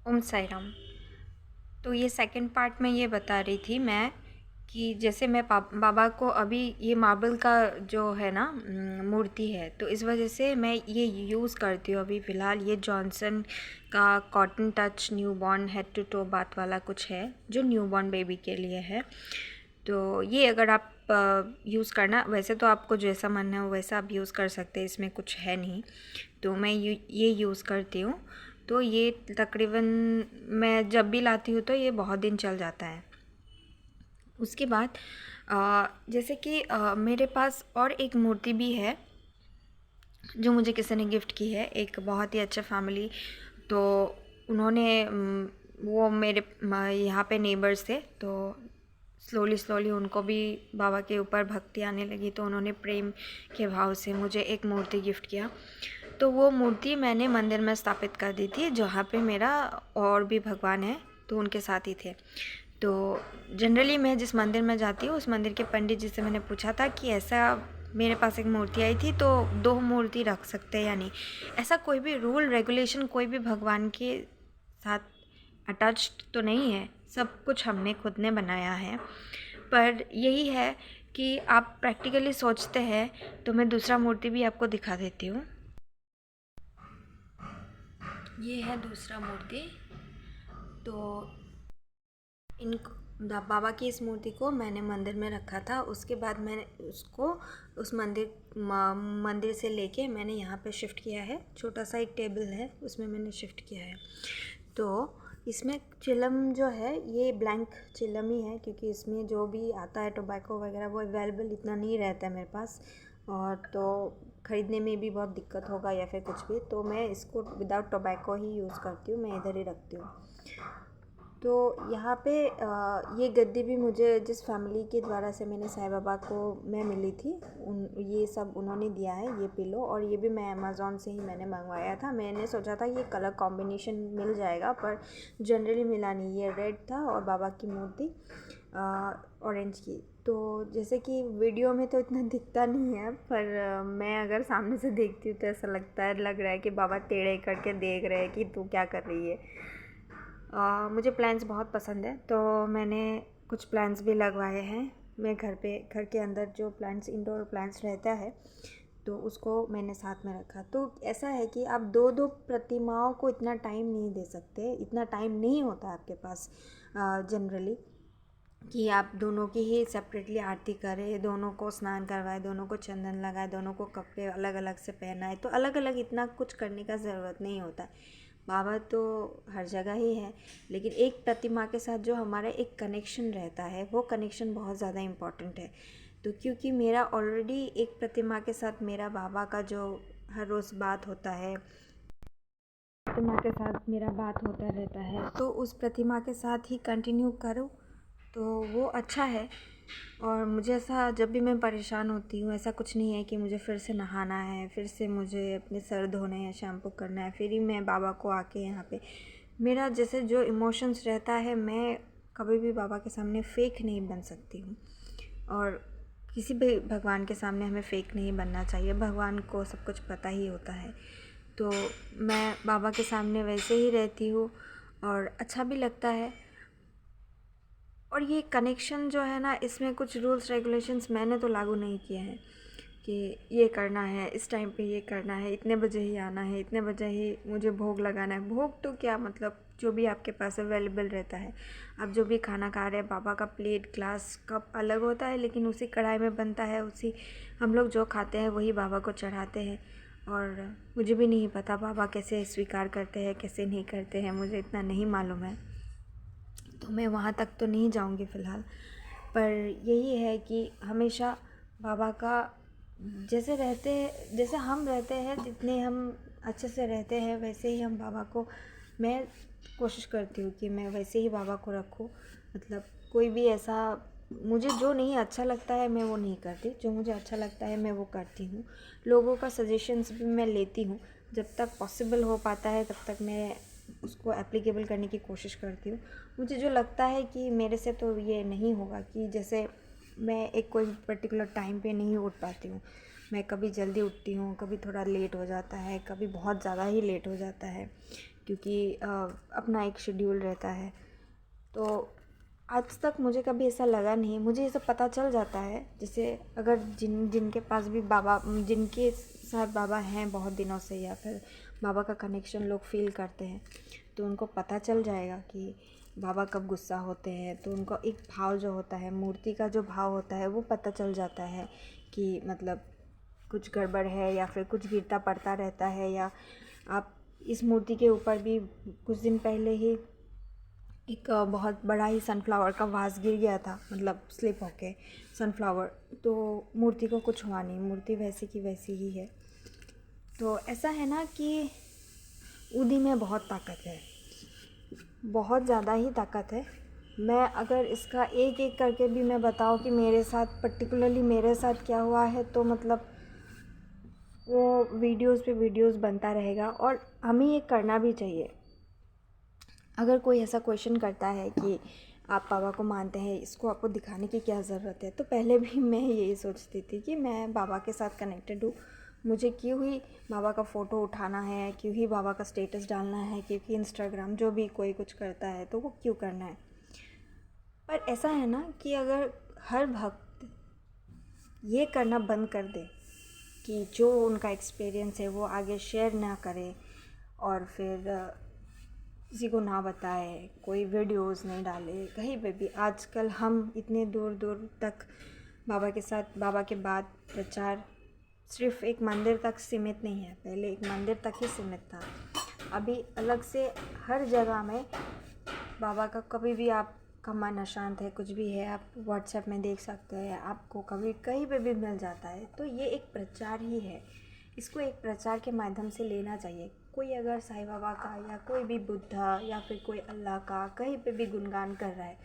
ओम साई राम। तो ये second part में ये बता रही थी मैं कि जैसे मैं बाबा को अभी ये मार्बल का जो है ना मूर्ति है, तो इस वजह से मैं ये यूज़ करती हूँ अभी फ़िलहाल। ये जॉनसन का cotton touch newborn head to toe bath वाला कुछ है जो न्यूबॉर्न बेबी के लिए है। तो ये अगर आप यूज़ करना, वैसे तो आपको जैसा मन है वैसा आप यूज़ कर सकते हैं, इसमें कुछ है नहीं। तो मैं ये यूज़ करती हूँ। तो ये तकरीबन मैं जब भी लाती हूँ तो ये बहुत दिन चल जाता है। उसके बाद जैसे कि मेरे पास और एक मूर्ति भी है जो मुझे किसी ने गिफ्ट की है, एक बहुत ही अच्छा फैमिली। तो उन्होंने वो मेरे यहाँ पे नेबर्स थे, तो स्लोली स्लोली उनको भी बाबा के ऊपर भक्ति आने लगी, तो उन्होंने प्रेम के भाव से मुझे एक मूर्ति गिफ्ट किया। तो वो मूर्ति मैंने मंदिर में स्थापित कर दी थी, जहाँ पे मेरा और भी भगवान है, तो उनके साथ ही थे। तो जनरली मैं जिस मंदिर में जाती हूँ उस मंदिर के पंडित जी से मैंने पूछा था कि ऐसा मेरे पास एक मूर्ति आई थी, तो 2 मूर्ति रख सकते हैं या नहीं। ऐसा कोई भी रूल रेगुलेशन कोई भी भगवान के साथ अटैच्ड तो नहीं है, सब कुछ हमने खुद ने बनाया है। पर यही है कि आप प्रैक्टिकली सोचते हैं, तो मैं दूसरा मूर्ति भी आपको दिखा देती हूँ। ये है दूसरा मूर्ति। तो इन बाबा की इस मूर्ति को मैंने मंदिर में रखा था। उसके बाद मैंने उसको उस मंदिर से लेके मैंने यहाँ पे शिफ्ट किया है। छोटा सा एक टेबल है, उसमें मैंने शिफ्ट किया है। तो इसमें चिलम जो है ये ब्लैंक चिलम ही है, क्योंकि इसमें जो भी आता है टोबैको वगैरह वो अवेलेबल इतना नहीं रहता है मेरे पास, और तो ख़रीदने में भी बहुत दिक्कत होगा या फिर कुछ भी, तो मैं इसको विदाउट टोबैको ही यूज़ करती हूँ, मैं इधर ही रखती हूँ। तो यहाँ पे ये गद्दी भी मुझे जिस फैमिली के द्वारा से मैंने साईं बाबा को मैं मिली थी, ये सब उन्होंने दिया है, ये पिलो। और ये भी मैं अमेज़ॉन से ही मैंने मंगवाया था। मैंने सोचा था ये कलर कॉम्बिनेशन मिल जाएगा, पर जनरली मिला नहीं। ये रेड था और बाबा की मूर्ति ऑरेंज की। तो जैसे कि वीडियो में तो इतना दिखता नहीं है, पर मैं अगर सामने से देखती हूँ तो ऐसा लग रहा है कि बाबा टेढ़े करके देख रहे हैं कि तू क्या कर रही है। मुझे प्लांट्स बहुत पसंद है, तो मैंने कुछ प्लांट्स भी लगवाए हैं। मैं घर के अंदर जो प्लांट्स इंडोर प्लांट्स रहता है, तो उसको मैंने साथ में रखा। तो ऐसा है कि आप दो दो प्रतिमाओं को इतना टाइम नहीं दे सकते, इतना टाइम नहीं होता आपके पास जनरली, कि आप दोनों की ही सेपरेटली आरती करें, दोनों को स्नान करवाए, दोनों को चंदन लगाए, दोनों को कपड़े अलग अलग से पहनाए। तो अलग अलग इतना कुछ करने का ज़रूरत नहीं होता। बाबा तो हर जगह ही है, लेकिन एक प्रतिमा के साथ जो हमारा एक कनेक्शन रहता है, वो कनेक्शन बहुत ज़्यादा इम्पॉर्टेंट है। तो क्योंकि मेरा ऑलरेडी एक प्रतिमा के साथ मेरा बाबा का जो हर रोज़ बात होता है, प्रतिमा के साथ मेरा बात होता रहता है, तो उस प्रतिमा के साथ ही कंटिन्यू करो तो वो अच्छा है। और मुझे ऐसा जब भी मैं परेशान होती हूँ, ऐसा कुछ नहीं है कि मुझे फिर से नहाना है, फिर से मुझे अपने सर धोने हैं, शैम्पू करना है, फिर ही मैं बाबा को आके यहाँ पे मेरा जैसे जो इमोशंस रहता है, मैं कभी भी बाबा के सामने फ़ेक नहीं बन सकती हूँ। और किसी भी भगवान के सामने हमें फ़ेक नहीं बनना चाहिए, भगवान को सब कुछ पता ही होता है। तो मैं बाबा के सामने वैसे ही रहती हूँ और अच्छा भी लगता है। और ये कनेक्शन जो है ना, इसमें कुछ रूल्स रेगुलेशंस मैंने तो लागू नहीं किए हैं कि ये करना है, इस टाइम पे ये करना है, इतने बजे ही आना है, इतने बजे ही मुझे भोग लगाना है। भोग तो क्या, मतलब जो भी आपके पास अवेलेबल रहता है, आप जो भी खाना खा रहे हैं, बाबा का प्लेट ग्लास कप अलग होता है, लेकिन उसी कढ़ाई में बनता है, उसी हम लोग जो खाते हैं वही बाबा को चढ़ाते हैं। और मुझे भी नहीं पता बाबा कैसे स्वीकार करते हैं, कैसे नहीं करते हैं, मुझे इतना नहीं मालूम है, तो मैं वहाँ तक तो नहीं जाऊँगी फ़िलहाल। पर यही है कि हमेशा बाबा का जैसे हम रहते हैं, जितने हम अच्छे से रहते हैं, वैसे ही हम बाबा को, मैं कोशिश करती हूँ कि मैं वैसे ही बाबा को रखूँ। मतलब कोई भी ऐसा मुझे जो नहीं अच्छा लगता है मैं वो नहीं करती, जो मुझे अच्छा लगता है मैं वो करती हूँ। लोगों का सजेशंस भी मैं लेती हूँ, जब तक पॉसिबल हो पाता है तब तक मैं उसको एप्लीकेबल करने की कोशिश करती हूँ। मुझे जो लगता है कि मेरे से तो ये नहीं होगा, कि जैसे मैं एक कोई पर्टिकुलर टाइम पे नहीं उठ पाती हूँ, मैं कभी जल्दी उठती हूँ, कभी थोड़ा लेट हो जाता है, कभी बहुत ज़्यादा ही लेट हो जाता है, क्योंकि अपना एक शेड्यूल रहता है। तो आज तक मुझे कभी ऐसा लगा नहीं, मुझे ये सब पता चल जाता है। जैसे अगर जिनके पास भी बाबा, जिनके साथ बाबा हैं बहुत दिनों से, या फिर बाबा का कनेक्शन लोग फील करते हैं, तो उनको पता चल जाएगा कि बाबा कब गुस्सा होते हैं। तो उनको एक भाव जो होता है, मूर्ति का जो भाव होता है, वो पता चल जाता है कि मतलब कुछ गड़बड़ है या फिर कुछ गिरता पड़ता रहता है। या आप इस मूर्ति के ऊपर भी कुछ दिन पहले ही एक बहुत बड़ा ही सनफ्लावर का वास गिर गया था, मतलब स्लिप होके सनफ्लावर। तो मूर्ति को कुछ हुआ नहीं, मूर्ति वैसी की वैसी ही है। तो ऐसा है ना कि ऊदी में बहुत ताकत है, बहुत ज़्यादा ही ताकत है। मैं अगर इसका एक एक करके भी मैं बताऊँ कि मेरे साथ, पर्टिकुलरली मेरे साथ क्या हुआ है, तो मतलब वो वीडियोस पे वीडियोस बनता रहेगा। और हमें ये करना भी चाहिए। अगर कोई ऐसा क्वेश्चन करता है कि आप बाबा को मानते हैं, इसको आपको दिखाने की क्या ज़रूरत है, तो पहले भी मैं यही सोचती थी कि मैं बाबा के साथ कनेक्टेड हूँ, मुझे क्यों ही बाबा का फ़ोटो उठाना है, क्यों ही बाबा का स्टेटस डालना है, क्योंकि इंस्टाग्राम जो भी कोई कुछ करता है तो वो क्यों करना है। पर ऐसा है ना कि अगर हर भक्त ये करना बंद कर दे कि जो उनका एक्सपीरियंस है वो आगे शेयर ना करे, और फिर किसी को ना बताए, कोई वीडियोस नहीं डाले कहीं पे भी। आजकल हम इतने दूर दूर तक बाबा के साथ, बाबा के बाद प्रचार सिर्फ एक मंदिर तक सीमित नहीं है। पहले एक मंदिर तक ही सीमित था, अभी अलग से हर जगह में बाबा का, कभी भी आपका मन अशांत है, कुछ भी है, आप व्हाट्सएप में देख सकते हैं, आपको कभी कहीं पे भी मिल जाता है। तो ये एक प्रचार ही है, इसको एक प्रचार के माध्यम से लेना चाहिए। कोई अगर साईं बाबा का या कोई भी बुद्धा या फिर कोई अल्लाह का कहीं पे भी गुणगान कर रहा है,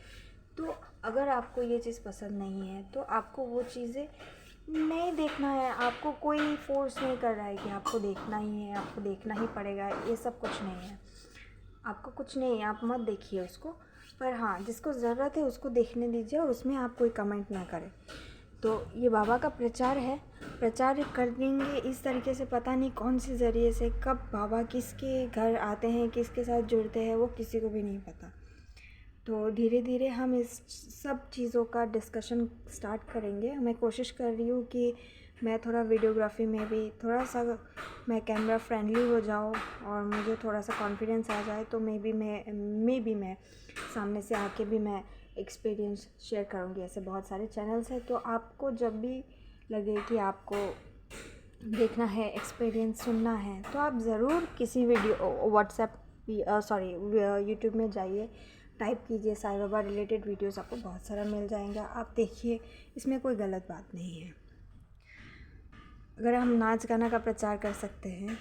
तो अगर आपको ये चीज़ पसंद नहीं है तो आपको वो चीज़ें नहीं देखना है। आपको कोई फोर्स नहीं कर रहा है कि आपको देखना ही है, आपको देखना ही पड़ेगा, ये सब कुछ नहीं है। आपको कुछ नहीं है, आप मत देखिए उसको। पर हाँ, जिसको ज़रूरत है उसको देखने दीजिए, और उसमें आप कोई कमेंट ना करें। तो ये बाबा का प्रचार है, प्रचार करेंगे इस तरीके से, पता नहीं कौन से ज़रिए से, कब बाबा किसके घर आते हैं, किसके साथ जुड़ते हैं, वो किसी को भी नहीं पता। तो धीरे धीरे हम इस सब चीज़ों का डिस्कशन स्टार्ट करेंगे। मैं कोशिश कर रही हूँ कि मैं थोड़ा वीडियोग्राफी में भी थोड़ा सा मैं कैमरा फ्रेंडली हो जाऊँ, और मुझे थोड़ा सा कॉन्फिडेंस आ जाए, तो मे बी मैं सामने से आके भी मैं एक्सपीरियंस शेयर करूँगी। ऐसे बहुत सारे चैनल्स हैं, तो आपको जब भी लगे कि आपको देखना है, एक्सपीरियंस सुनना है, तो आप ज़रूर किसी वीडियो यूट्यूब में जाइए, टाइप कीजिए साईं बाबा रिलेटेड वीडियोस, आपको बहुत सारा मिल जाएगा। आप देखिए, इसमें कोई गलत बात नहीं है। अगर हम नाच गाना का प्रचार कर सकते हैं,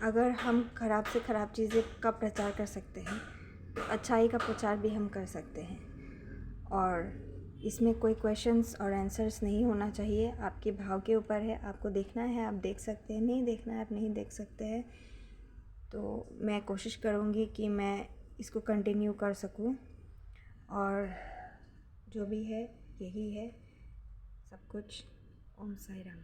अगर हम ख़राब से ख़राब चीज़ें का प्रचार कर सकते हैं, तो अच्छाई का प्रचार भी हम कर सकते हैं। और इसमें कोई क्वेश्चंस और आंसर्स नहीं होना चाहिए, आपके भाव के ऊपर है। आपको देखना है आप देख सकते हैं, नहीं देखना है आप नहीं देख सकते हैं। तो मैं कोशिश करूँगी कि मैं इसको कंटिन्यू कर सकूँ, और जो भी है यही है सब कुछ। ओम साई राम।